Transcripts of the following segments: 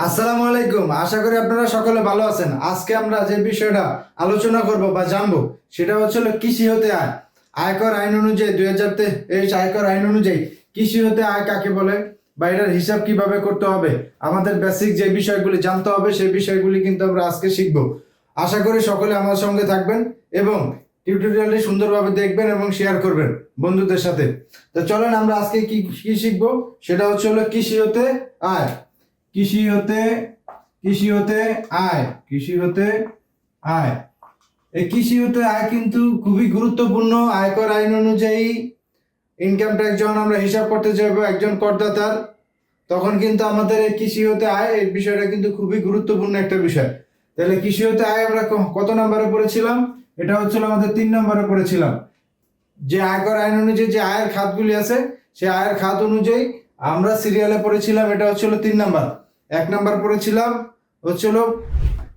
আসসালামু আলাইকুম। আশা করি আপনারা সকলে ভালো আছেন। আজকে আমরা যে বিষয়টা আলোচনা করব বা জানবো সেটা হচ্ছে কৃষি হতে আয়। আয়কর আইন অনুযায়ী 2023 আয়কর আইন অনুযায়ী কৃষি হতে আয় কাকে বলে বা এটার হিসাব কিভাবে করতে হবে, আমাদের বেসিক যে বিষয়গুলি জানতে হবে সেই বিষয়গুলি কিন্তু আমরা আজকে শিখব। আশা করি সকলে আমার সঙ্গে থাকবেন এবং টিউটোরিয়ালটি সুন্দরভাবে দেখবেন এবং শেয়ার করবেন বন্ধুদের সাথে। তো চলেন আমরা আজকে কি কি শিখবো সেটা হচ্ছে কৃষি হতে আয়। কৃষি হতে আয়। এই কৃষি হতে আয় কিন্তু খুবই গুরুত্বপূর্ণ। আয়কর আইন অনুযায়ী ইনকাম ট্যাক্স যখন আমরা হিসাব করতে যাব একজন করদাতার, তখন কিন্তু আমাদের এই কৃষি হতে আয় এই বিষয়টা কিন্তু খুবই গুরুত্বপূর্ণ একটা বিষয়। তাহলে কৃষি হতে আয় আমরা কত নম্বরে পড়েছিলাম? এটা হচ্ছিল আমাদের 3 নম্বরে পড়েছিলাম। যে আয়কর আইন অনুযায়ী যে আয়ের খাতগুলি আছে সেই আয়ের খাত অনুযায়ী আমরা সিরিয়ালে পড়েছিলাম, এটা হচ্ছিল 3 নাম্বার। 1 নাম্বার পড়েছিলাম হচ্ছিল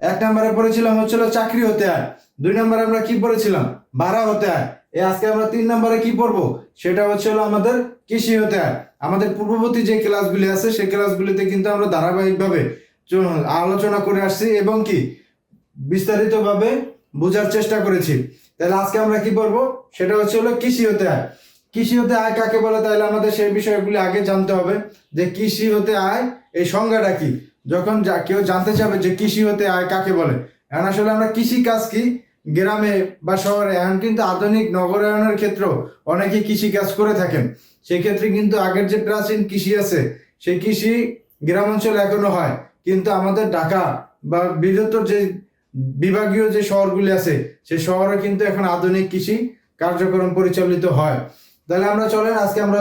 1 নাম্বারে পড়েছিলাম হচ্ছিল চাকরি হতে আয়। 2 নাম্বারে আমরা কি পড়েছিলাম? ভাড়া হতে আয়। আজকে আমরা 3 নাম্বারে কি পড়বো সেটা হচ্ছিল আমাদের কৃষি হতে আয়। আমাদের পূর্ববর্তী যে ক্লাসগুলি আছে সেই ক্লাসগুলিতে কিন্তু আমরা ধারাবাহিকভাবে আলোচনা করে আসছি এবং কি বিস্তারিতভাবে বোঝার চেষ্টা করেছি। তাহলে আজকে আমরা কি পড়বো সেটা হচ্ছে কৃষি হতে আয়। কৃষি হতে আয় কাকে বলে? তাহলে আমাদের সেই বিষয়গুলি আগে জানতে হবে যে কৃষি হতে আয় এই সংজ্ঞাটা কি। যখন কেউ জানতে চাবে যে কৃষি হতে আয় কাকে বলে, এখন আসলে আমরা কৃষি কাজ কি গ্রামে বা শহরে, এখন কিন্তু আধুনিক নগরায়নের ক্ষেত্রে অনেকে কৃষি কাজ করে থাকেন। সেই ক্ষেত্রে কিন্তু আগের যে প্রাচীন কৃষি আছে সেই কৃষি গ্রাম অঞ্চলে এখনো হয়, কিন্তু আমাদের ঢাকা বা বৃহত্তর যে বিভাগীয় যে শহরগুলি আছে সেই শহরে কিন্তু এখন আধুনিক কৃষি কার্যক্রম পরিচালিত হয়। তাহলে আমরা চলেন আজকে আমরা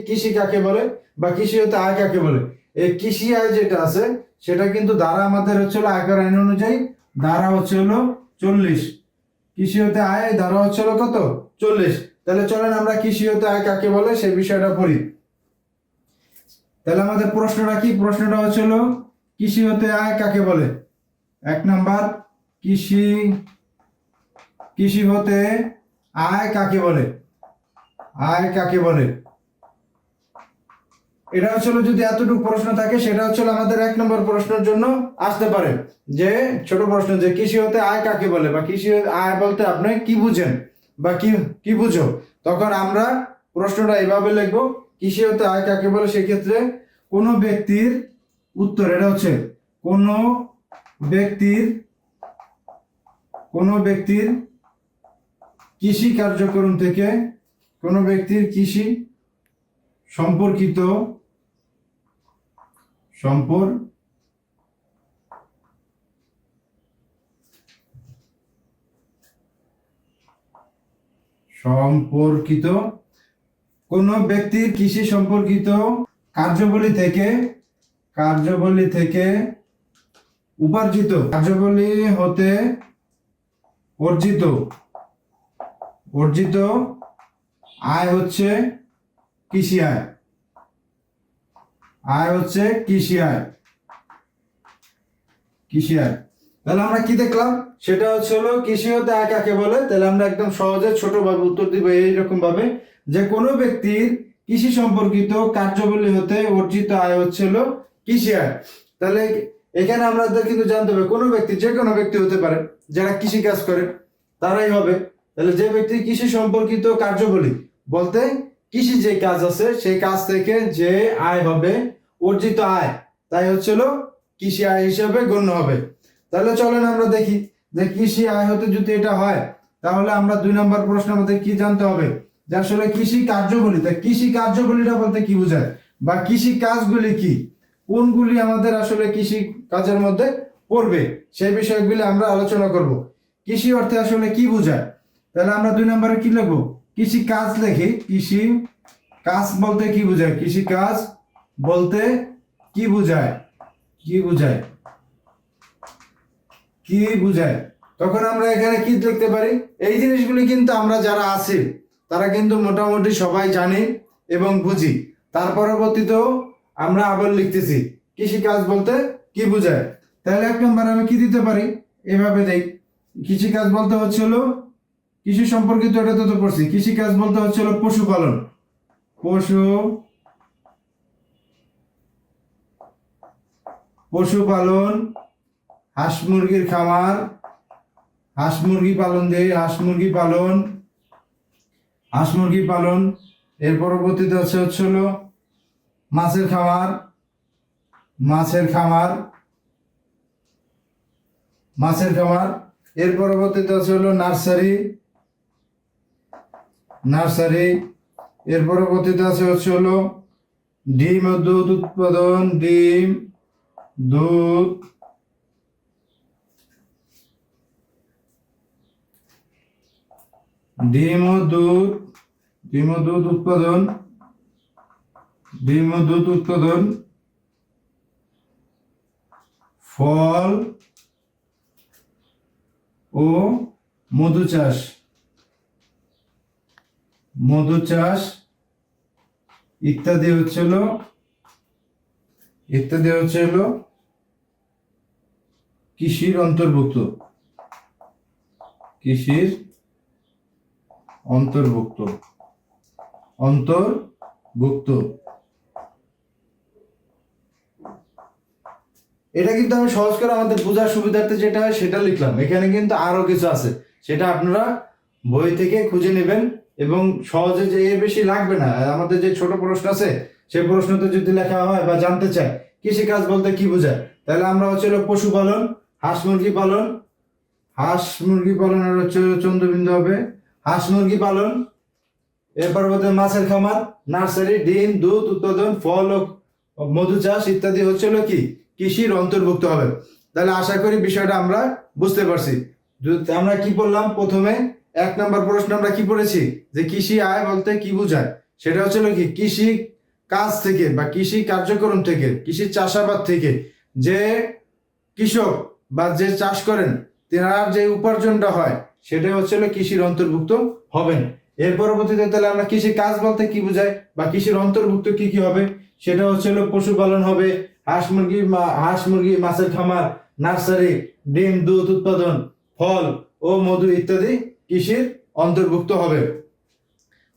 কৃষি কাকে বলে বা কৃষি হতে আয় কাকে বলে। এই কৃষি আয় যেটা আছে সেটা কিন্তু ধারা আমাদের আয়কর আইন অনুযায়ী ধারা 40। কৃষি হতে আয় ধারা কত? 40। তাহলে চলেন আমরা কৃষি হতে আয় কাকে বলে সেই বিষয়টা পড়ি। তাহলে আমাদের প্রশ্নটা কি? প্রশ্নটা কৃষি হতে আয় কাকে বলে। 1 নাম্বার, কৃষি হতে আয় কাকে বলে। আয় কাকে বলে এটা যদি এতটুকু প্রশ্ন থাকে সেটা আমাদের 1 নম্বর প্রশ্নের জন্য আসতে পারে, যে ছোট প্রশ্ন যে কৃষি হতে আয় কাকে বলে বা কৃষি আয় বলতে আপনি কি বুঝেন বা কি বুঝো। তখন আমরা প্রশ্নটা এভাবে লিখবো, কৃষি হতে আয় কাকে বলে। সেক্ষেত্রে কোনো ব্যক্তির উত্তর, এটা হচ্ছে কোনো ব্যক্তির কৃষি কার্যক্রম থেকে কোনো ব্যক্তির কৃষি সম্পর্কিত কোনো ব্যক্তির কৃষি সম্পর্কিত কার্যাবলী থেকে উপার্জিত কার্যাবলী হতে অর্জিত আয় হচ্ছে কৃষি আয়। তাহলে আমরা কি দেখলাম সেটা হচ্ছে কৃষি হতে আয় কাকে বলে। তাহলে আমরা একদম সহজে ছোটভাবে উত্তর দিব এইরকম ভাবে, যে কোনো ব্যক্তির কৃষি সম্পর্কিত কার্যাবলী হতে অর্জিত আয় হচ্ছে কৃষি আয়। তাহলে এখানে আমাদের কিন্তু জানতে হবে কোনো ব্যক্তি, যে কোনো ব্যক্তি হতে পারে যারা কৃষি কাজ করে তারাই হবে। তাহলে যে ব্যক্তি কৃষি সম্পর্কিত কার্যাবলী বলতে কৃষি যে কাজ আছে সেই কাজ থেকে যে আয় হবে, অর্জিত আয়, তাই কৃষি আয় হিসেবে গণ্য হবে। তাহলে চলেন আমরা দেখি যে কৃষি আয় হতে যদি এটা হয় তাহলে আমরা 2 নম্বর প্রশ্নের মধ্যে কি জানতে হবে, যে আসলে কৃষি কার্যগুলি, তাই কৃষি কার্যগুলিটা বলতে কি বোঝায় বা কৃষি কাজগুলি কি, কোনগুলি আমাদের আসলে কৃষি কাজের মধ্যে পড়বে সেই বিষয়গুলি আমরা আলোচনা করব। কৃষি অর্থে আসলে কি বোঝায়, তাহলে আমরা 2 নম্বরে কি লিখবো? কৃষি কাজ লিখি। কৃষি কাজ বলতে কি বোঝায়? কৃষি কাজ বলতে কি বোঝায়? তখন আমরা এখানে কি লিখতে পারি? এই জিনিসগুলি কিন্তু আমরা যারা আছি তারা কিন্তু মোটামুটি সবাই জানি এবং বুঝি। তার পরবর্তীতেও আমরা আবার লিখতেছি কৃষি কাজ বলতে কি বোঝায়। তাহলে 1 নম্বর আমি কি দিতে পারি, এভাবে দেই। কৃষি কাজ বলতে হচ্ছে কৃষি সম্পর্কিত, এটা তো পড়ছি। কৃষি কাজ বলতে হচ্ছে পশুপালন, পশুপালন, হাঁস মুরগির খামার, হাঁস মুরগি পালন দিয়ে হাঁস মুরগি পালন। এর পরবর্তীতে হচ্ছে হলো মাছের খামার। এর পরবর্তীতে হলো নার্সারি। এর পরবর্তীতে হচ্ছে হলো ডিম ও দুধ উৎপাদন, ডিম ও দুধ উৎপাদন, ফল ও মধু চাষ ইত্যাদি হচ্ছে হলো কৃষির অন্তর্ভুক্ত। এটা কিন্তু আমি সহজ করে আমাদের বোঝার সুবিধার্থে যেটা হয় সেটা লিখলাম। এখানে কিন্তু আরো কিছু আছে, সেটা আপনারা বই থেকে খুঁজে নেবেন এবং সহজে যে এর বেশি লাগবে না। আমাদের যে ছোট প্রশ্ন আছে সেই প্রশ্নতে যদি লেখা হয় বা জানতে চায় কৃষিকাজ বলতে কি বোঝায়, তাহলে আমরা হচ্ছে পশুপালন, হাঁস মুরগি পালনের হচ্ছে চন্দ্রবিন্দু হবে হাঁস মুরগি পালন। এর পরবর্তী মাছের খামার, নার্সারি, ডিম দুধ উৎপাদন, ফল ও মধু চাষ ইত্যাদি হচ্ছে কি কৃষির অন্তর্ভুক্ত হবে। তাহলে আশা করি বিষয়টা আমরা বুঝতে পারছি। আমরা কি বললাম, প্রথমে 1 নম্বর প্রশ্ন আমরা কি পড়েছি যে কৃষি আয় বলতে কি বোঝায়। সেটা হচ্ছে কি কৃষি কাজ থেকে বা কৃষি কার্যক্রম থেকে, কৃষি চাষাবাদ থেকে যে কৃষক বা যে চাষ করেন তেনার যে উপার্জনটা হয় সেটা হচ্ছে কৃষির অন্তর্ভুক্ত হবেন। এর পরবর্তীতে তাহলে আমরা কৃষি কাজ বলতে কি বোঝায় বা কৃষির অন্তর্ভুক্ত কি কি হবে, সেটা হচ্ছে পশুপালন হবে, হাঁস মুরগি মাছের খামার, নার্সারি, ডিম দুধ উৎপাদন, ফল ও মধু ইত্যাদি কৃষির অন্তর্ভুক্ত হবে।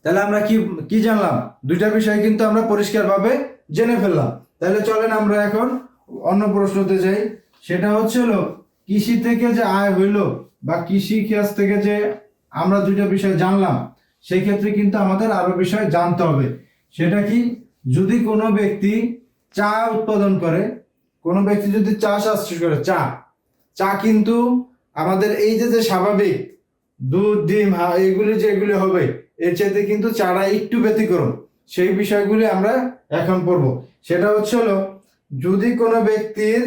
তাহলে আমরা কি জানলাম, দুইটা বিষয় কিন্তু আমরা পরিষ্কারভাবে জেনে ফেললাম। তাহলে চলেন আমরা এখন অন্য প্রশ্নতে যাই। সেটা হচ্ছে কৃষি থেকে যে আয় হইলো বা কৃষি কাজ থেকে যে আমরা দুইটা বিষয় জানলাম, সেই ক্ষেত্রে কিন্তু আমাদের আরো বিষয় জানতে হবে। সেটা কি, যদি কোনো ব্যক্তি চা উৎপাদন করে, কোনো ব্যক্তি যদি চাষ করে চা কিন্তু আমাদের এই যে স্বাভাবিক দুধ ডিম যেগুলি হবে এর চাইতে কিন্তু চারা একটু ব্যতিক্রম। সেই বিষয়গুলি আমরা এখন পড়ব। সেটা হচ্ছে যদি কোনো ব্যক্তির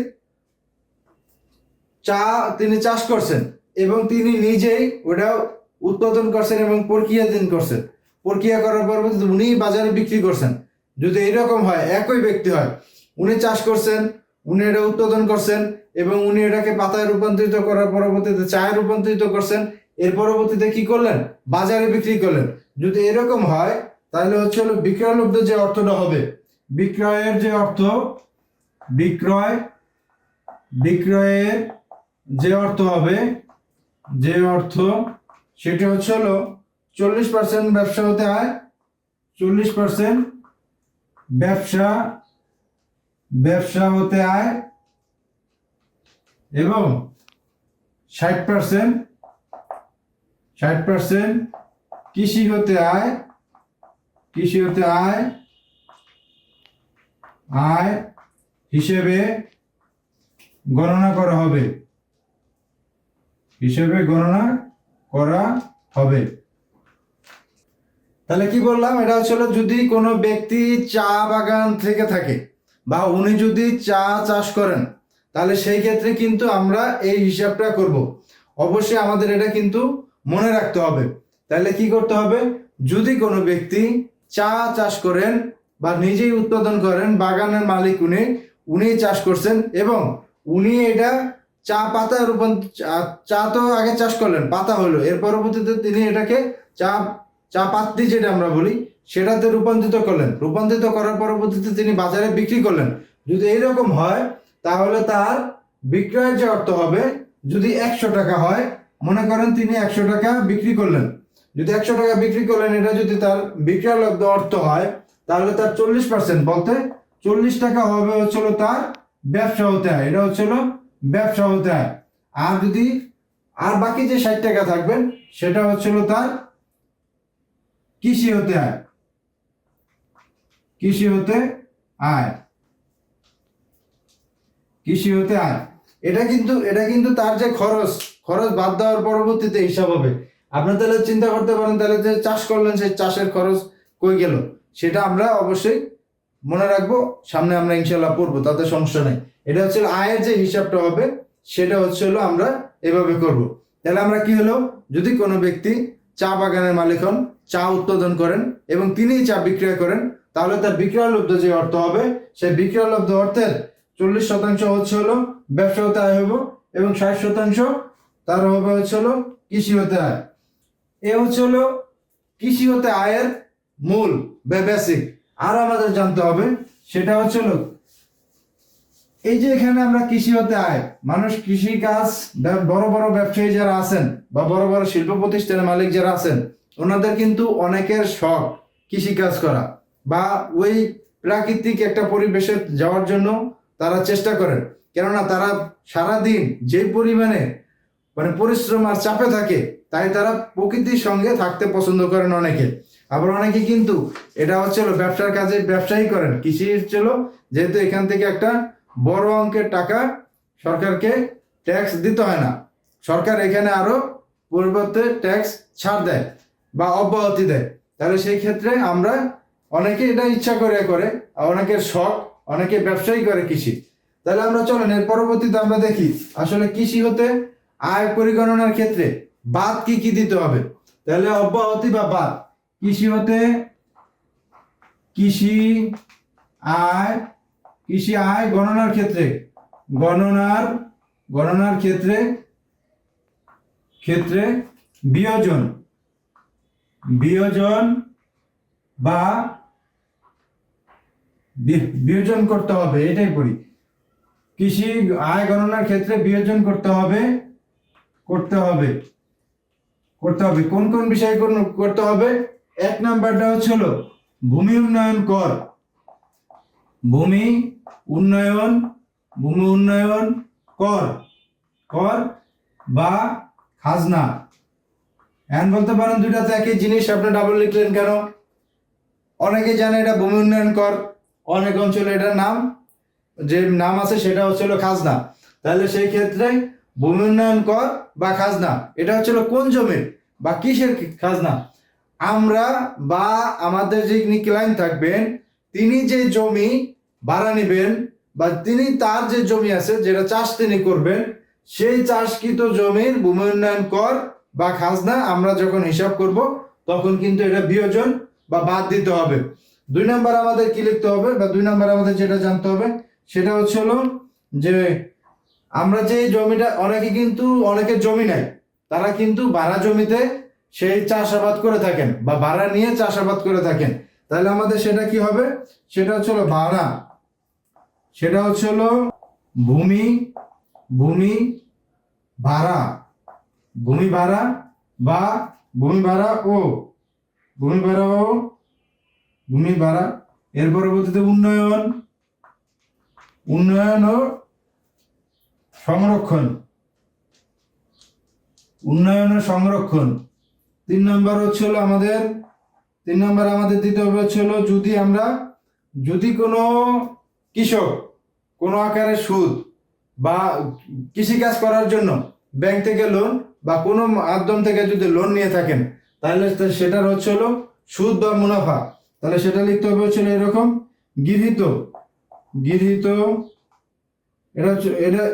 তিনি চাষ করছেন এবং তিনি নিজেই ওটা উৎপাদন করছেন এবং প্রক্রিয়া করার পর উনি বাজারে বিক্রি করছেন, যদি এইরকম হয়, একই ব্যক্তি হয়, উনি চাষ করছেন, উনি এটা উৎপাদন করছেন এবং উনি এটাকে পাতায় রূপান্তরিত করার পরবর্তীতে চায়ে রূপান্তরিত করছেন, এর পরবর্তীতে কি করলেন, বাজারে বিক্রি করলেন। যদি এরকম হয় তাহলে হচ্ছে বিক্রয়লব্ধ যে অর্থটা হবে, বিক্রয়ের যে অর্থ হবে, যে অর্থ সেটা হচ্ছে 40% ব্যবসা হতে আয়, 40% ব্যবসা হতে আয় এবং 60% কৃষি হতে আয় হিসেবে গণনা করা হবে। তাহলে কি বললাম, এটা হচ্ছে যদি কোনো ব্যক্তি চা বাগান থেকে থাকে বা উনি যদি চা চাষ করেন, তাহলে সেই ক্ষেত্রে কিন্তু আমরা এই হিসাবটা করব। অবশ্যই আমাদের এটা কিন্তু মনে রাখতে হবে। তাহলে কি করতে হবে, যদি কোনো ব্যক্তি চা চাষ করেন বা নিজেই উৎপাদন করেন, বাগানের মালিক উনি চাষ করছেন এবং উনি এটা চা পাতা চা তো আগে চাষ করলেন, পাতা হলো, এর পরবর্তীতে তিনি এটাকে চা পাত্তি যেটা আমরা বলি সেটাতে রূপান্তরিত করার পরবর্তীতে তিনি বাজারে বিক্রি করলেন। যদি এইরকম হয় তাহলে তার বিক্রয়ের যে অর্থ হবে, যদি 100 টাকা হয়, মনে করেন তিনি 100 টাকা বিক্রি করলেন, যদি 100 টাকা বিক্রি করলেন, এটা যদি তার বিক্রয়লব্ধ অর্থ হয় তাহলে তার 40% বলতে 40 টাকা হবে হচ্ছে তার ব্যবসা হতে হয়, এটা হচ্ছে হলো ব্যবসা হতে হয়। আর যদি আর বাকি যে 60 টাকা থাকবেন সেটা হচ্ছে হলো তার কৃষি হতে হয়, কৃষি হতে আয়, কৃষি হতে আয়। এটা কিন্তু তার যে খরচ, খরচ বাদ দেওয়ার পরবর্তীতে হিসাব হবে। আপনি তাহলে চিন্তা করতে পারেন তাহলে যে চাষ করলেন সেই চাষের খরচ কই গেল, সেটা আমরা অবশ্যই মনে রাখবো, সামনে আমরা ইনশাল্লাহ পড়বো, তাতে সমস্যা নেই। এটা হচ্ছে আয়ের যে হিসাবটা হবে সেটা হচ্ছে হলো আমরা এভাবে করব। তাহলে আমরা কি হলো, যদি কোনো ব্যক্তি চা বাগানের মালিক হন, চা উৎপাদন করেন এবং তিনিই চা বিক্রয় করেন, তাহলে তার বিক্রয়লব্ধ যে অর্থ হবে সেই বিক্রয়লব্ধ অর্থের 40% হচ্ছে হলো ব্যবসা হতে আয় হবো এবং 60% তার হবে হচ্ছে হলো কৃষি হতে আয়। এ হচ্ছে হলো কৃষি হতে আয়ের মূল বা বেসিক। আর আমাদের জানতে হবে সেটা হচ্ছে হলো এই যে এখানে আমরা কৃষি হতে আয়, মানুষ কৃষি কাজ, বড় বড় ব্যবসায়ী যারা আছেন বা বড় বড় শিল্প প্রতিষ্ঠানের মালিক যারা আছেন, ওনাদের কিন্তু অনেকের শখ কৃষি কাজ করা বা ওই প্রাকৃতিক একটা পরিবেশে যাওয়ার জন্য তারা চেষ্টা করেন। কেননা তারা সারাদিন যে পরিমাণে পরিশ্রম আর চাপে থাকে, তাই তারা প্রকৃতির সঙ্গে থাকতে পছন্দ করেন অনেকে। আবার অনেকে কিন্তু এটা হচ্ছে ব্যবসার কাজে ব্যবসায়ী করেন। কৃষি হচ্ছিল যেহেতু এখান থেকে একটা বড় অঙ্কের টাকা সরকারকে ট্যাক্স দিতে হয় না, সরকার এখানে আরো পরিবর্তে ট্যাক্স ছাড় দেয় বা অব্যাহতি দেয়। তাহলে সেই ক্ষেত্রে আমরা অনেকে এটা ইচ্ছা করে করে, অনেকের শখ, অনেকে ব্যবসায়ী করে কৃষি। তাহলে আমরা চলেন এর পরবর্তীতে আমরা দেখি আসলে কৃষি হতে আয় পরিগণনার ক্ষেত্রে বাদ কি কি দিতে হবে। তাহলে অব্যাহতি বা বাদ, কৃষি হতে কৃষি আয় গণনার ক্ষেত্রে, গণনার ক্ষেত্রে বিয়োজন বা বিয়োজন করতে হবে। এটাই পড়ি, কৃষি আয় গণনার ক্ষেত্রে বিয়োজন করতে হবে। কোন কোন বিষয় করতে হবে? 1 নাম্বারটা হচ্ছে হলো ভূমি উন্নয়ন কর, ভূমি উন্নয়ন কর বা খাজনা। এখন বলতে পারেন দুইটাতে একই জিনিস, আপনি ডাবল লিখলেন কেন? অনেকে জানে এটা ভূমি উন্নয়ন কর, অনেক অঞ্চলে এটার নাম আছে সেটা হচ্ছে খাজনা। তাহলে সেই ক্ষেত্রে ভূমি উন্নয়ন কর বা খাজনা, এটা হচ্ছে কোন জমির বা কিসের খাজনা? আমরা বা আমাদের যে ক্লায়েন্ট থাকবেন তিনি যে জমি ভাড়া নেবেন বা তিনি তার যে জমি আছে যেটা চাষ তিনি করবেন, সেই চাষকৃত জমির ভূমি উন্নয়ন কর বা খাজনা আমরা যখন হিসাব করব তখন কিন্তু এটা বিয়োজন বা বাদ দিতে হবে। 2 নাম্বার আমাদের কি লিখতে হবে বা 2 নাম্বার আমাদের যেটা জানতে হবে সেটা হচ্ছে হলো যে আমরা যে জমিটা, অনেকের জমি নাই, তারা কিন্তু ভাড়া জমিতে সেই চাষাবাদ করে থাকেন বা ভাড়া নিয়ে চাষাবাদ করে থাকেন। তাহলে আমাদের সেটা কি হবে? সেটা হচ্ছে হলো ভাড়া, সেটা হচ্ছে হলো ভূমি ভাড়া বা ভূমি ভাড়া। এর পরবর্তীতে উন্নয়ন ও সংরক্ষণ। 3 নাম্বার হচ্ছে হলো আমাদের দিতে হবে হচ্ছে হলো যদি কোনো কৃষক কোনো আকারে সুদ বা কৃষিকাজ করার জন্য ব্যাংক থেকে লোন বা কোনো মাধ্যম থেকে যদি লোন নিয়ে থাকেন, তাহলে সেটার হচ্ছে হলো সুদ বা মুনাফা। তাহলে সেটা লিখতে হবে হচ্ছে এরকম গৃহীত।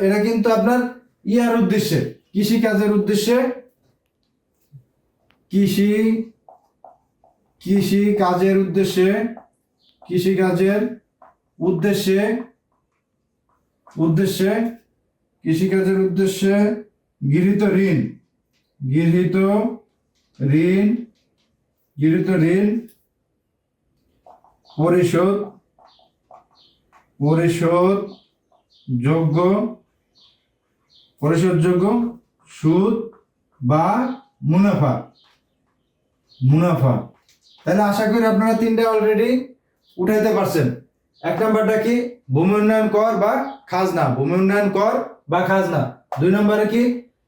এটা কিন্তু আপনার ইয়ার উদ্দেশ্যে, কৃষিকাজের উদ্দেশ্যে, কৃষিকাজের উদ্দেশ্যে গৃহীত ঋণ পরিশোধযোগ্য সুদ বা মুনাফা। তাহলে আশা করি আপনারা 3টা অলরেডি উঠাইতে পারছেন। 1 নাম্বারটা কি? ভূমি উন্নয়ন কর বা খাজনা, ভূমি উন্নয়ন কর বা খাজনা। 2 নম্বরে কি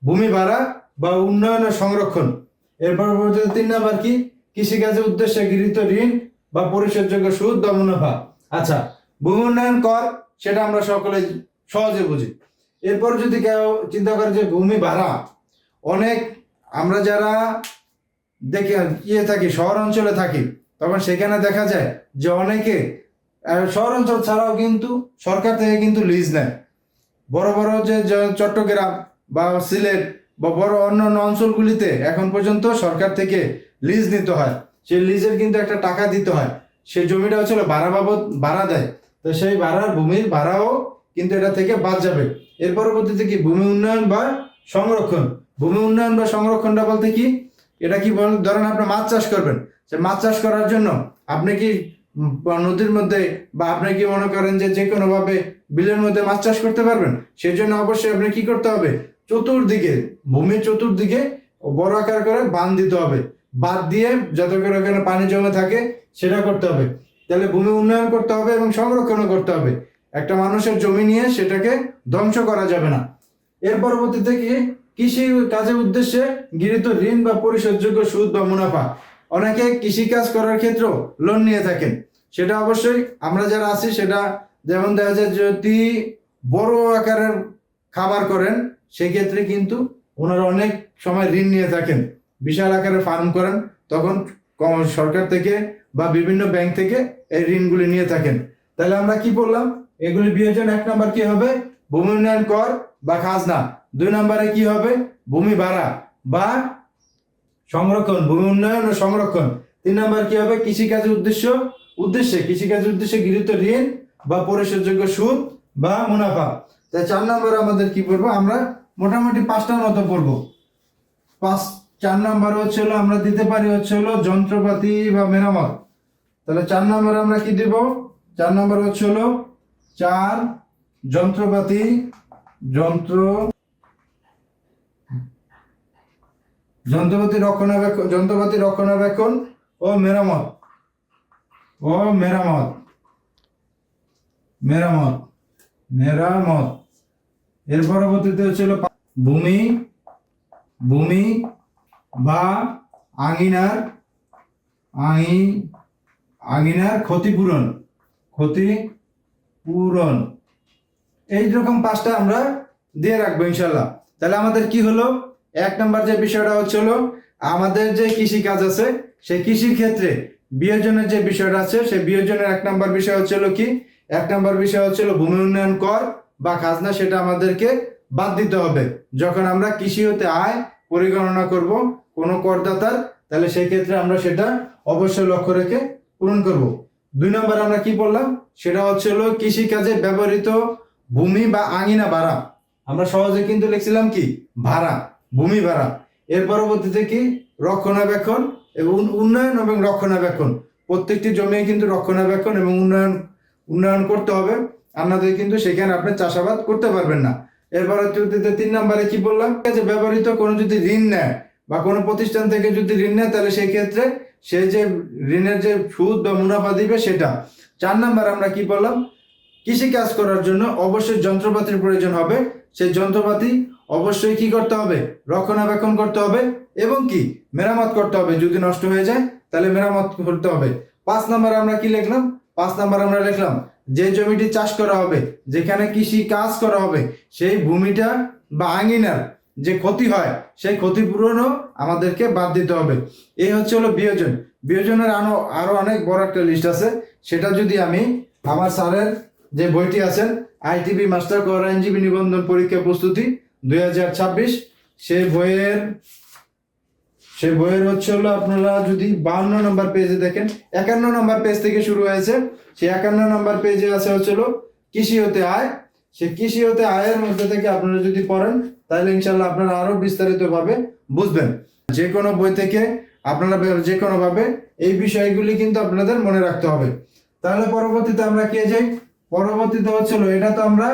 ভূমি ভাড়া বা উন্নয়ন ও সংরক্ষণ। এরপর 3 নম্বর কি কৃষিকাজের উদ্দেশ্যে গৃহীত ঋণ বা পরিশোধযোগ্য সুদ বা মুনাফা। আচ্ছা, ভূমি উন্নয়ন কর সেটা আমরা সকলে সহজে বুঝি। এরপর যদি কেউ চিন্তা করে যে ভূমি ভাড়া, অনেক আমরা যারা দেখে থাকি শহর অঞ্চলে থাকি, তখন সেখানে দেখা যায় যে অনেকে শহর অঞ্চল ছাড়াও কিন্তু সরকার থেকে কিন্তু লিজ নেয়। বড় বড় যে চট্টগ্রাম বা সিলেট বা বড় অন্যান্য অঞ্চলগুলিতে এখন পর্যন্ত সরকার থেকে লিজ নিতে হয়। সেই লিজের কিন্তু একটা টাকা দিতে হয়, সেই জমিটা হচ্ছে ভাড়া বাবদ ভাড়া দেয়। তো সেই ভাড়ার ভূমির ভাড়াও কিন্তু এটা থেকে বাদ যাবে। এর পরবর্তীতে কি ভূমি উন্নয়ন বা সংরক্ষণ। ভূমি উন্নয়ন বা সংরক্ষণটা বলতে কি, এটা কি ধরেন আপনি মাছ চাষ করবেন, সে মাছ চাষ করার জন্য আপনি কি নদীর মধ্যে বা আপনি কি মনে করেন যে কোনো ভাবে বিলের মধ্যে মাছ চাষ করতে পারবেন? সেই জন্য অবশ্যই আপনি কি করতে হবে, চতুর্দিকে ভূমির চতুর্দিকে বড় আকার করে বাঁধ দিতে হবে। বাঁধ দিয়ে যাতে করে ওখানে পানি জমে থাকে সেটা করতে হবে। তাহলে ভূমি উন্নয়ন করতে হবে এবং সংরক্ষণও করতে হবে। একটা মানুষের জমি নিয়ে সেটাকে ধ্বংস করা যাবে না। এর পরবর্তীতে কি কৃষি কাজের উদ্দেশ্যে গৃহীত ঋণ বা পরিশোধযোগ্য সুদ বা মুনাফা। অনেকে কৃষি কাজ করার ক্ষেত্রে লোন নিয়ে থাকেন, সেটা অবশ্যই আমরা যারা আছি সেটা যেমন দেখা যায় যদি বড় আকারের খাবার করেন সেক্ষেত্রে কিন্তু ওনারা অনেক সময় ঋণ নিয়ে থাকেন। বিশাল আকারের ফার্ম করেন তখন সরকার থেকে বা বিভিন্ন ব্যাংক থেকে এই ঋণগুলি নিয়ে থাকেন। তাহলে আমরা কি বললাম, এগুলি বিয়োজন 1 নম্বর কি হবে ভূমি উন্নয়ন কর বা খাজনা। 2 নম্বরে কি হবে ভূমি ভাড়া বা সংরক্ষণ, ভূমি উন্নয়ন ও সংরক্ষণ। 3 নম্বর কি হবে কৃষিকাজের কৃষিকাজের উদ্দেশ্যে গৃহীত ঋণ বা পরিশোধযোগ্য সুদ বা মুনাফা। তাই 4 নম্বরে আমাদের কি পড়বো, আমরা মোটামুটি 5টার মতো পড়বো। 4 নম্বর হচ্ছে আমরা দিতে পারি হচ্ছে যন্ত্রপাতি বা মেরামত। তাহলে 4 নম্বরে আমরা কি দেব, 4 নম্বর হচ্ছে 4 যন্ত্রপাতি রক্ষণাবেক্ষণ ও মেরামত। এর পরবর্তীতে হচ্ছে ভূমি বা আঙিনার ক্ষতিপূরণ। এইরকম 5টা আমরা দিয়ে রাখবো ইনশাল্লাহ। তাহলে আমাদের কি হলো, 1 নম্বর যে বিষয়টা হচ্ছে আমাদের যে কৃষি কাজ আছে সেই কৃষির ক্ষেত্রে বিয়োজনের যে বিষয়টা আছে সেই বিয়োজনের 1 নম্বর বিষয় হচ্ছে কি, 1 নম্বর বিষয় হচ্ছে ভূমি উন্নয়ন কর বা খাজনা, সেটা আমাদেরকে বাদ দিতে হবে যখন আমরা কৃষি হতে আয় পরিগণনা করব কোনো করদাতার। তাহলে সেই ক্ষেত্রে আমরা সেটা অবশ্যই লক্ষ্য রেখে পূরণ করব। 2 নম্বর আমরা কি বললাম, সেটা হচ্ছে কৃষি কাজে ব্যবহৃত ভূমি বা আঙিনা ভাড়া। আমরা সহজে কিন্তু লিখছিলাম কি ভাড়া, ভূমি ভাড়া। এর পরবর্তীতে কি রক্ষণাবেক্ষণ এবং উন্নয়ন এবং রক্ষণাবেক্ষণ। প্রত্যেকটি জমি কিন্তু রক্ষণাবেক্ষণ এবং উন্নয়ন করতে হবে, আপনাদের কিন্তু সেখানে আপনি চাষাবাদ করতে পারবেন না। এরপর 3 নম্বরে কি বললাম, যে ব্যবহৃত কোনো যদি ঋণ নেয় বা কোনো প্রতিষ্ঠান থেকে যদি ঋণ নেয় তাহলে সেই ক্ষেত্রে সে যে ঋণের যে সুদ বা মুনাফা দিবে সেটা। 4 নম্বর আমরা কি বললাম, কৃষি কাজ করার জন্য অবশ্যই যন্ত্রপাতির প্রয়োজন হবে। সেই যন্ত্রপাতি অবশ্যই কি করতে হবে, রক্ষণাবেক্ষণ করতে হবে এবং কি মেরামত করতে হবে। যদি নষ্ট হয়ে যায় তাহলে মেরামত করতে হবে। 5 নম্বর আমরা কি লিখলাম, 5 নম্বর আমরা লিখলাম যে জমিটি চাষ করা হবে, যেখানে কৃষি কাজ করা হবে, সেই ভূমিটা বা আঙিনার যে ক্ষতি হয় সেই ক্ষতিপূরণও আমাদেরকে বাদ দিতে হবে। এই হচ্ছে বিয়োজনের আরো অনেক বড় একটা লিস্ট আছে। সেটা যদি আমি আমার স্যারের যে বইটি আছেন আইটিবি মাস্টার কর আইনজীবী নিবন্ধন পরীক্ষা প্রস্তুতি 2026, সেই বইয়ের হচ্ছে আপনারা যদি 52 নম্বর পেজে দেখেন, 51 নম্বর পেজ থেকে শুরু হয়েছে। সেই 51 নম্বর পেজে আছে হচ্ছে কৃষি হতে আয়। সেই কৃষি হতে আয়ের মধ্যে থেকে আপনারা যদি পড়েন তাহলে ইনশাল্লাহ আপনারা আরো বিস্তারিত ভাবে বুঝবেন। যে কোনো বই থেকে আপনারা যে কোনো ভাবে এই বিষয়গুলি কিন্তু আপনাদের মনে রাখতে হবে। তাহলে পরবর্তীতে আমরা কি যাই, পরবর্তীতে হচ্ছিল এটা তো আমরা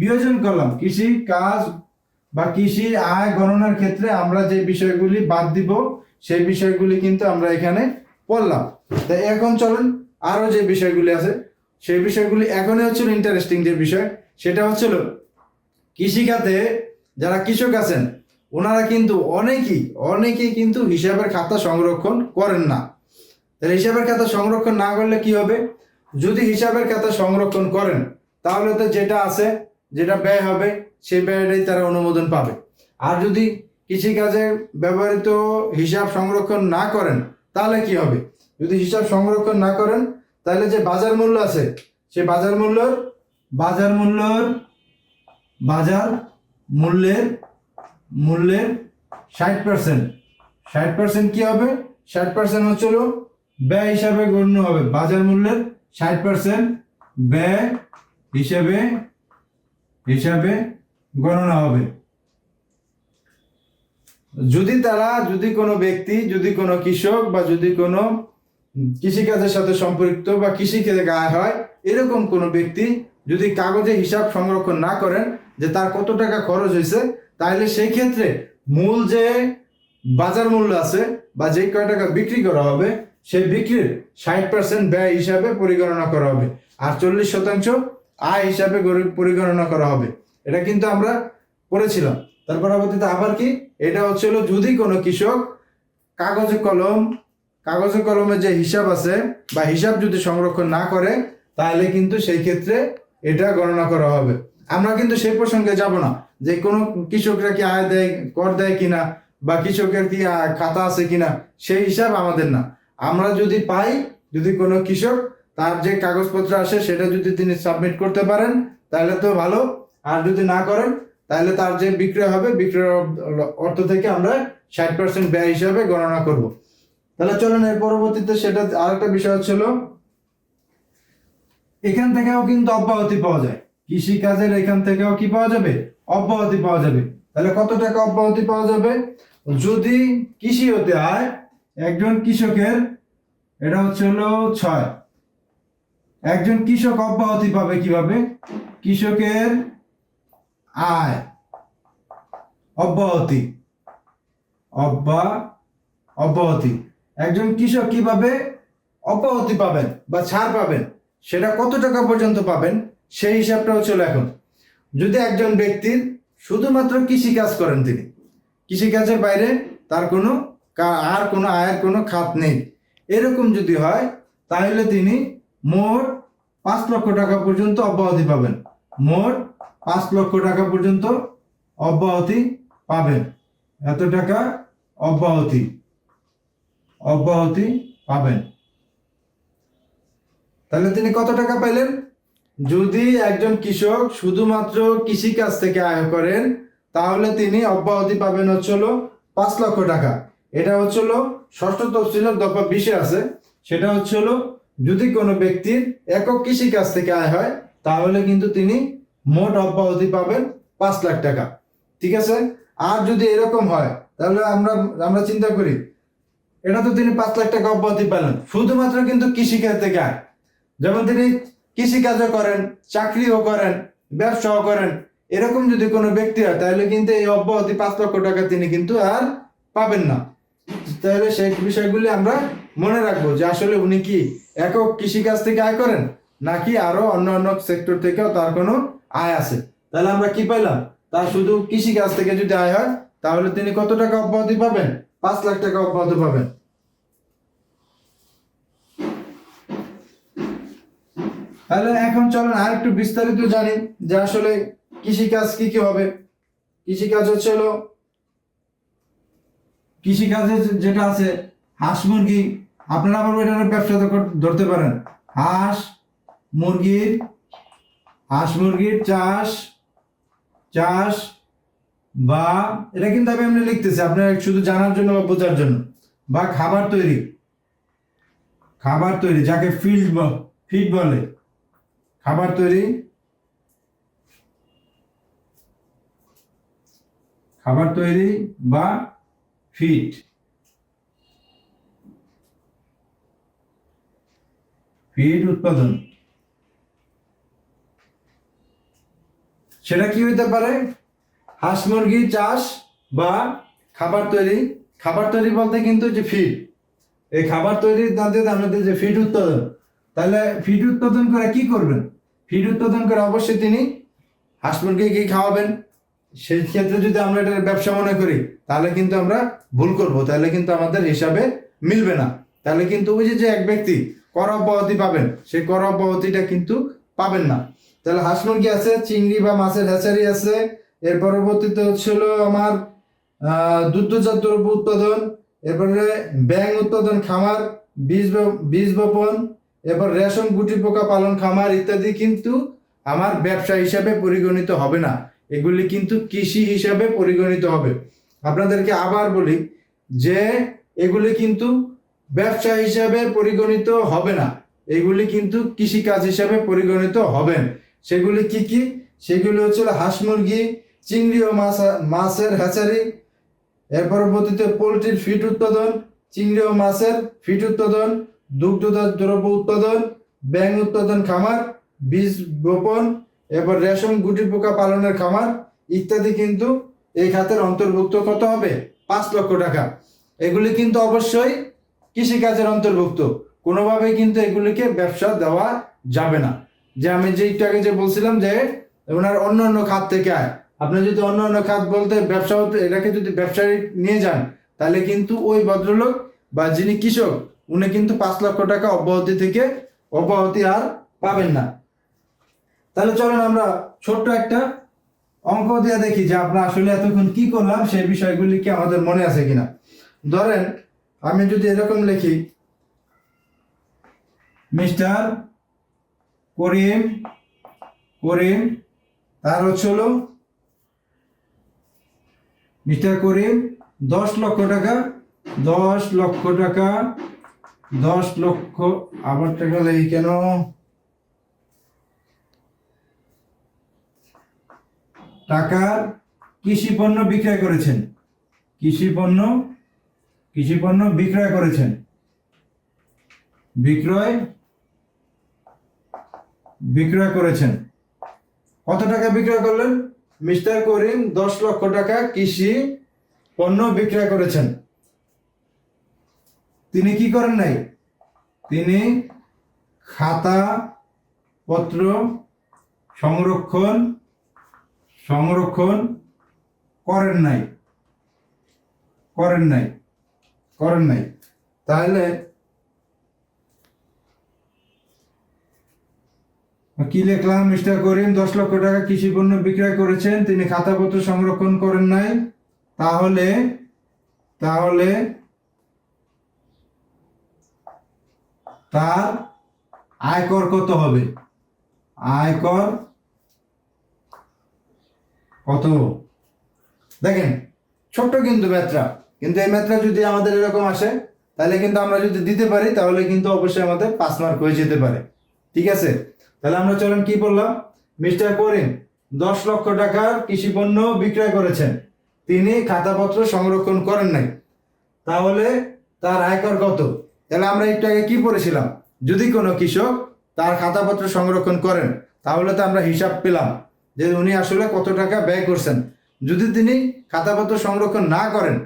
বিয়োজন করলাম, কৃষি কাজ বা কৃষি আয় গণনার ক্ষেত্রে আমরা যে বিষয়গুলি বাদ দিব সেই বিষয়গুলি কিন্তু আমরা এখানে পড়লাম। তাই এখন চলুন আরো যে বিষয়গুলি আছে সেই বিষয়গুলি এখনই হচ্ছিল ইন্টারেস্টিং যে বিষয়, সেটা হচ্ছিল কৃষিখাতে যারা কৃষক আছেন ওনারা কিন্তু অনেকেই কিন্তু হিসাবের খাতা সংরক্ষণ করেন না। তাহলে হিসাবের খাতা সংরক্ষণ না করলে কি হবে? যদি হিসাবের খাতা সংরক্ষণ করেন তাহলে তো যেটা আছে, যেটা ব্যয় হবে সেই ব্যয়টাই তারা অনুমোদন পাবে। আর যদি কৃষিকাজে ব্যবহৃত হিসাব সংরক্ষণ না করেন তাহলে কি হবে? যদি হিসাব সংরক্ষণ না করেন তাহলে যে বাজার মূল্য আছে সেই বাজার মূল্যের 60% কি হবে? 60% হচ্ছিল ব্যয় হিসাবে গণ্য হবে। বাজার মূল্যের 60% ব্যয় হিসাবে গণনা হবে। যদি কোনো ব্যক্তি, যদি কোনো কৃষক বা যদি কোনো কৃষিকাজের সাথে সম্পৃক্ত বা কৃষিকাজে আয় হয় এরকম কোনো ব্যক্তি যদি কাগজে হিসাব সংরক্ষণ না করেন যে তার কত টাকা খরচ হয়েছে, তাহলে সেই ক্ষেত্রে মূল যে বাজার মূল্য আছে বা যে কয় টাকা বিক্রি করা হবে সেই বিক্রির 60% ব্যয় হিসাবে পরিগণনা করা হবে, আর 40% আয় হিসাবে পরিগণনা করা হবে। এটা কিন্তু আমরা পড়েছিলাম। তার পরবর্তীতে আবার কি, এটা হচ্ছিল যদি কোনো কৃষক কাগজে কলমে যে হিসাব আছে বা হিসাব যদি সংরক্ষণ না করে তাহলে কিন্তু সেই ক্ষেত্রে এটা গণনা করা হবে। আমরা কিন্তু সেই প্রসঙ্গে যাব না যে কোনো কৃষকরা কি আয় দেয়, কর দেয় কিনা, বা কৃষকের কি খাতা আছে কিনা, সেই হিসাব আমাদের না। আমরা যদি পাই, যদি কোনো কৃষক তার যে কাগজপত্র আসে সেটা যদি তিনি সাবমিট করতে পারেন তাহলে তো ভালো, আর যদি না করেন তাহলে তার যে বিক্রয় হবে বিক্রয় অর্থ থেকে আমরা 60% ব্যয় হিসাবে গণনা করব। তাহলে চলুন এর পরবর্তীতে সেটা আরেকটা বিষয় হচ্ছিল, এখান থেকেও কিন্তু অব্যাহতি পাওয়া যায়। কৃষিকাজের এখান থেকেও কি পাওয়া যাবে? অব্যাহতি পাওয়া যাবে। তাহলে কত টাকা অব্যাহতি পাওয়া যাবে? যদি কৃষি হতে হয় একজন কৃষকের, এটা হচ্ছে হলো 6, একজন কৃষক অব্যাহতি পাবে কিভাবে? কৃষকের আয় অব্যাহতি একজন কৃষক কিভাবে অব্যাহতি পাবেন বা ছাড় পাবেন, সেটা কত টাকা পর্যন্ত পাবেন সেই হিসাবটা হচ্ছিল এখন। যদি একজন ব্যক্তির শুধুমাত্র কৃষিকাজ করেন, তিনি কৃষিকাজের বাইরে তার কোনো আয়ের কোনো খাত নেই, এরকম যদি হয় তাহলে তিনি মোট 5 লক্ষ টাকা পর্যন্ত অব্যাহতি পাবেন। মোট 5 লক্ষ টাকা পর্যন্ত অব্যাহতি পাবেন। এত টাকা অব্যাহতি পাবেন। তাহলে তিনি কত টাকা পাইলেন? যদি একজন কৃষক শুধুমাত্র কৃষিকাজ থেকে আয় করেন তাহলে তিনি অব্যাহতি পাবেন হচ্ছিল 5 লক্ষ টাকা। এটা হচ্ছিল ষষ্ঠ তফসিলের দফা 20-এ আছে। সেটা হচ্ছিল যদি কোনো ব্যক্তির একক কৃষিকাজ থেকে আয় হয় তাহলে কিন্তু তিনি মোট অব্যাহতি পাবেন 5 লাখ টাকা। ঠিক আছে? আর যদি এরকম হয় তাহলে আমরা চিন্তা করি, এটা তো তিনি 5 লাখ টাকা অব্যাহতি পেলেন শুধুমাত্র কিন্তু কৃষিকাজ থেকে আয়। যেমন তিনি কৃষিকাজও করেন, চাকরিও করেন, ব্যবসাও করেন, এরকম যদি কোনো ব্যক্তি হয় তাহলে কিন্তু এই অব্যাহতি 5 লক্ষ টাকা তিনি কিন্তু আর পাবেন না। তাহলে সেই বিষয়গুলি আমরা মনে রাখবো যে আসলে উনি কি একক কৃষিকাজ থেকে আয় করেন নাকি আরো অন্যান্য সেক্টর থেকেও তার কোনো আয় আছে। তাহলে আমরা কি পাইলাম? তার শুধু কৃষিকাজ থেকে যদি আয় হয় তাহলে তিনি কত টাকা অব্যাহতি পাবেন? 5 লাখ টাকা অব্যাহতি পাবেন। তাহলে এখন চলেন আর একটু বিস্তারিত জানি যে আসলে কৃষিকাজ কি কি হবে। কৃষিকাজ হচ্ছে হলো, কৃষিকাজে যেটা আছে হাঁস মুরগি, আপনারা আবার এটার ব্যবসা ধরতে পারেন। হাঁস মুরগির চাষ বা এটা কিন্তু আমি এমনি লিখতেছি আপনারা শুধু জানার জন্য বা বোঝার জন্য, বা খাবার তৈরি যাকে ফিড বলে, খাবার তৈরি বা ফিড উৎপাদন, সেটা কি হইতে পারে? হাঁস মুরগি চাষ বা খাবার তৈরি বলতে কিন্তু যে ফিড, এই খাবার তৈরির দাঁতে আমাদের যে ফিড উৎপাদন, তাহলে ফিড উৎপাদন করে কি করবেন? ফিড উৎপাদন করে অবশ্যই তিনি হাঁস মুরগিকে খাওয়াবেন। সেই ক্ষেত্রে যদি আমরা এটা ব্যবসা মনে করি তাহলে কিন্তু আমরা ভুল করব, তাহলে কিন্তু আমাদের হিসাবে মিলবে না। তাহলে কিন্তু ওই যে এক ব্যক্তি কর অব্যাহতি পাবেন, সেই কর অব্যাহতিটা কিন্তু পাবেন না। তাহলে হাঁস মুরগি আছে, চিংড়ি বা মাছের হ্যাচারি আছে, এর পরবর্তীতে হচ্ছিল আমার দুগ্ধজাত দ্রব্য উৎপাদন, এরপরে ব্যাং উৎপাদন খামার, বীজ বপন, এরপর রেশম গুটি পোকা পালন খামার ইত্যাদি কিন্তু আমার ব্যবসা হিসাবে পরিগণিত হবে না, এগুলি কিন্তু কৃষি হিসাবে পরিগণিত হবে। আপনাদেরকে আবার বলি যে এগুলি কিন্তু ব্যবসা হিসাবে পরিগণিত হবে না, এগুলি কিন্তু কৃষিকাজ হিসাবে পরিগণিত হবেন। সেগুলি কি কি? সেগুলি হচ্ছিল হাঁস মুরগি, চিংড়ি ও মাছের হ্যাচারি, এর পরবর্তীতে পোলট্রির ফিড উৎপাদন, চিংড়ি ও মাছের ফিড উৎপাদন, দুগ্ধজাত দ্রব্য উৎপাদন, ব্যাং উৎপাদন খামার, বীজ বপন, এরপর রেশম গুটি পোকা পালনের খামার ইত্যাদি কিন্তু এই খাতের অন্তর্ভুক্ত কত হবে? 5 লক্ষ টাকা। এগুলি কিন্তু অবশ্যই কৃষিকাজের অন্তর্ভুক্ত, কোনোভাবেই কিন্তু এগুলিকে ব্যবসা দেওয়া যাবে না। যে আমি যে একটু আগে যে বলছিলাম যে ওনার অন্য অন্য খাত থেকে আয়, আপনি যদি অন্য অন্য খাত বলতে ব্যবসা হতে এটাকে যদি ব্যবসায়ী নিয়ে যান তাহলে কিন্তু ওই ভদ্রলোক বা যিনি কৃষক উনি কিন্তু 5 লক্ষ টাকা অব্যাহতি আর পাবেন না। তাহলে চলেন আমরা ছোট্ট একটা অঙ্ক দিয়ে দেখি যে আমরা আসলে এতক্ষণ কি করলাম সেই বিষয়গুলি কি আমাদের মনে আছে কিনা। ধরেন আমি যদি এরকম লিখি, মিস্টার করিম তার হচ্ছিল মিস্টার করিম 10 লক্ষ টাকা, 10 লক্ষ টাকা, 10 লক্ষ আবার টাকা লেখি কেন, টাকার কৃষি পণ্য বিক্রয় করেছেন, কৃষি পণ্য বিক্রয় করেছেন, বিক্রয় করেছেন। কত টাকা বিক্রয় করলেন? মিস্টার করিম 10 লক্ষ টাকা কৃষি পণ্য বিক্রয় করেছেন। তিনি কি করেন নাই? তিনি খাতা পত্র সংরক্ষণ করেন নাই। তাহলে কি লিখলাম? মিস্টার করিম 10 লক্ষ টাকা কৃষি পণ্য বিক্রয় করেছেন, তিনি খাতাপত্র সংরক্ষণ করেন নাই। তাহলে তার আয়কর কত হবে? আয়কর কত? দেখেন ছোট্ট কিন্তু ম্যাথটা, কিন্তু এই ম্যাথটা যদি আমাদের এরকম আসে তাহলে কিন্তু আমরা যদি দিতে পারি তাহলে কিন্তু অবশ্যই আমাদের 5 মার্ক হয়ে যেতে পারে। ঠিক আছে, তাহলে আমরা চলেন কি বললাম? মিস্টার করিম 10 লক্ষ টাকার কৃষি পণ্য বিক্রয় করেছেন, তিনি খাতাপত্র সংরক্ষণ করেন নাই। তাহলে তার আয়কর কত? তাহলে আমরা একটু আগে কি পড়েছিলাম? যদি কোনো কৃষক তার খাতাপত্র সংরক্ষণ করেন তাহলে তো আমরা হিসাব পেলাম যে উনি আসলে কত টাকা ব্যয় করছেন। যদি তিনি খাতাপত্র সংরক্ষণ না করেন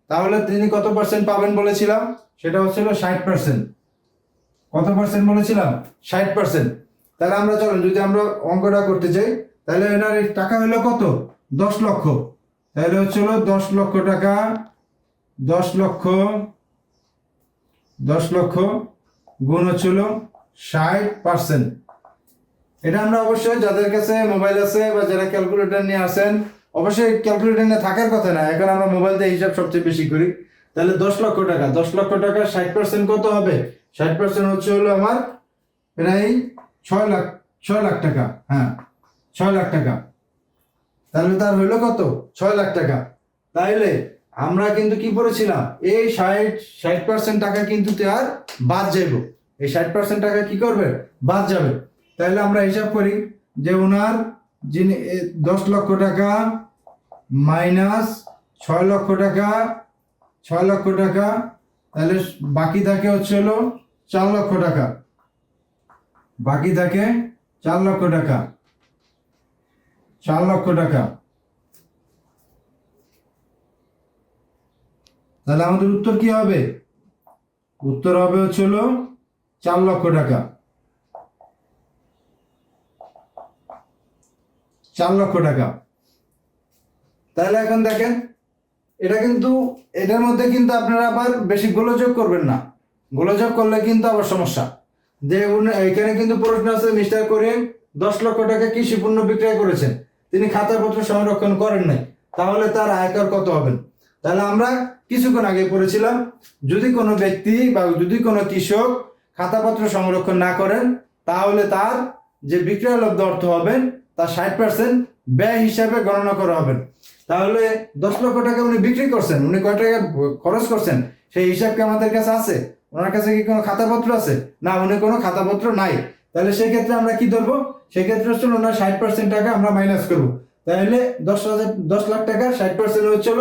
তাহলে তিনি কত পার্সেন্ট পাবেন বলেছিলাম? সেটা হচ্ছিল 60%। কত পার্সেন্ট বলেছিলাম? 60%। তাহলে আমরা চলেন যদি আমরা অঙ্কটা করতে চাই তাহলে এনার টাকা হলো কত? 10 লক্ষ। তাহলে হচ্ছিল 10 লক্ষ টাকা, 10 লক্ষ গুণ হচ্ছিল 60%। এটা আমরা অবশ্যই যাদের কাছে মোবাইল আছে বা যারা ক্যালকুলেটর নিয়ে আসেন, অবশ্যই ক্যালকুলেটর নিয়ে থাকার কথা না, এখন আমরা মোবাইল দিয়ে হিসাব সবচেয়ে বেশি করি। তাহলে 10 লক্ষ টাকা, 10 লক্ষ টাকার 60% কত হবে? 60% হচ্ছে হলো আমার প্রায় 6 লাখ টাকা। হ্যাঁ, 6 লাখ টাকা। তাহলে তার হইলো কত? 6 লাখ টাকা। তাইলে আমরা কিন্তু কি পড়েছিলাম? এই 60% টাকা কিন্তু তার বাদ যাইব। এই 60% টাকা কি করবে? বাদ যাবে। তাহলে আমরা হিসাব করি যে ওনার যিনি 10 লক্ষ টাকা মাইনাস 6 লক্ষ টাকা, তাহলে বাকি থাকে হচ্ছে হলো 4 লক্ষ টাকা, বাকি থাকে 4 লক্ষ টাকা, 4 লক্ষ টাকা। তাহলে আমাদের উত্তর কি হবে? উত্তর হবে হচ্ছে হলো 4 লক্ষ টাকা। 4 লক্ষ টাকা। তাহলে এখন দেখেন, এটা কিন্তু এটার মধ্যে কিন্তু আপনারা আবার বেশি গোলযোগ করবেন না, গোলযোগ করলে কিন্তু আবার সমস্যা। যে এখানে কিন্তু প্রশ্ন আছে, মিস্টার করিম 10 লক্ষ টাকা কৃষি পণ্য বিক্রয় করেছেন, তিনি খাতাপত্র সংরক্ষণ করেন নাই, তাহলে তার আয়কর কত হবেন? তাহলে আমরা কিছুক্ষণ আগে পড়েছিলাম, যদি কোনো ব্যক্তি বা যদি কোনো কৃষক খাতাপত্র সংরক্ষণ না করেন, তাহলে তার যে বিক্রয়লব্ধ অর্থ হবেন তার 60% ব্যয় হিসাবে গণনা করা হবে। তাহলে 10 লক্ষ টাকা উনি বিক্রি করছেন, উনি কয় টাকা খরচ করছেন সেই হিসাব কি আমাদের কাছে আছে? ওনার কাছে কি কোনো খাতাপত্র আছে? না, উনি কোনো খাতাপত্র নাই। তাহলে সেই ক্ষেত্রে আমরা কি ধরবো? সেক্ষেত্রে হচ্ছে ওনার 60% টাকা আমরা মাইনাস করবো। তাহলে 10 লাখ টাকা 60% হচ্ছে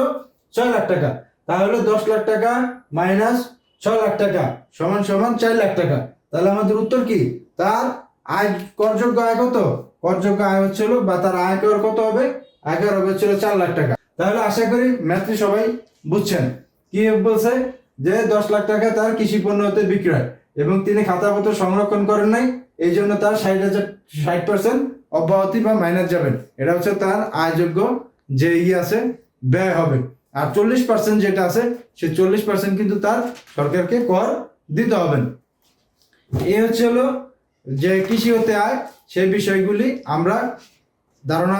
6 লাখ টাকা। তাহলে 10 লাখ টাকা মাইনাস 6 লাখ টাকা সমান সমান 4 লাখ টাকা। তাহলে আমাদের উত্তর কি? তার আয়, করযোগ্য আয় কত? করযোগ্য আয় হচ্ছে বা তার আয়কর কত হবে? আয়কর হবে হচ্ছে 4 লাখ টাকা। তাহলে আশা করি ম্যাথটি সবাই বুঝছেন। কি বলছে? যে 10 লাখ টাকা তার কৃষি পণ্য হতে বিক্রয় এবং তিনি খাতাপত্র সংরক্ষণ করেন নাই, এই জন্য তার 60% অব্যাহতি বা মাইনাস যাবেন। এটা হচ্ছে তার আয়যোগ্য যে আছে ব্যয় হবে। আর 40% যেটা আছে সে 40% কিন্তু তার সরকারকে কর দিতে হবে। এই হচ্ছে যে কৃষি হতে আয়, সেই বিষয়গুলি আমরা ধারণা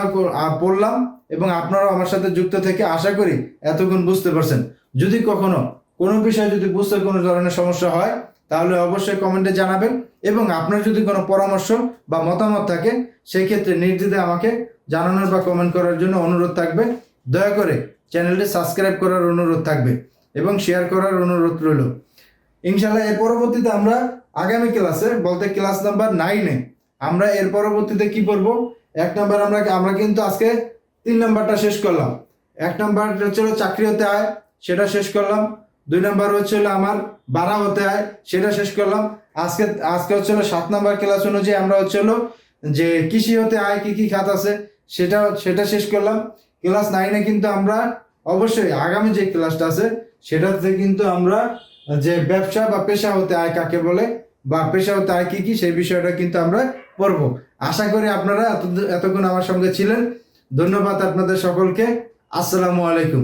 পড়লাম এবং আপনারাও আমার সাথে যুক্ত থেকে আশা করি এতক্ষণ বুঝতে পারছেন। যদি কখনো কোনো বিষয় যদি বুঝতে কোনো ধরনের সমস্যা হয়, তাহলে অবশ্যই কমেন্টে জানাবেন এবং আপনার যদি কোনো পরামর্শ বা মতামত থাকে, সেই ক্ষেত্রে নির্দ্বিধায় আমাকে জানানোর বা কমেন্ট করার জন্য অনুরোধ থাকবে। দয়া করে চ্যানেলটি সাবস্ক্রাইব করার অনুরোধ থাকবে এবং শেয়ার করার অনুরোধ রইল। ইনশাআল্লাহ এর পরবর্তীতে আমরা আগামী ক্লাসে, বলতে ক্লাস নাম্বার 9-এ আমরা এর পরবর্তীতে কি পড়ব? 1 নাম্বার আমরা কিন্তু আজকে 3 নাম্বারটা শেষ করলাম। 1 নাম্বার হচ্ছে চাকরি হতে আয়, সেটা শেষ করলাম। 2 নাম্বার হচ্ছে আমার ভাড়া হতে আয়, সেটা শেষ করলাম। আজকে হচ্ছে 7 নাম্বার ক্লাস অনুযায়ী আমরা হচ্ছে যে কৃষি হতে আয় কি কি খাত আছে সেটা শেষ করলাম। ক্লাস 9-এ কিন্তু আমরা অবশ্যই আগামী যে ক্লাসটা আছে সেটাতে কিন্তু আমরা যে ব্যবসা বা পেশা হতে আয় কাকে বলে বা পেশা হতে আয় কি কি সেই বিষয়টা কিন্তু আমরা পড়বো। আশা করি আপনারা এতক্ষণ আমার সঙ্গে ছিলেন। ধন্যবাদ আপনাদের সকলকে। আসসালামু আলাইকুম।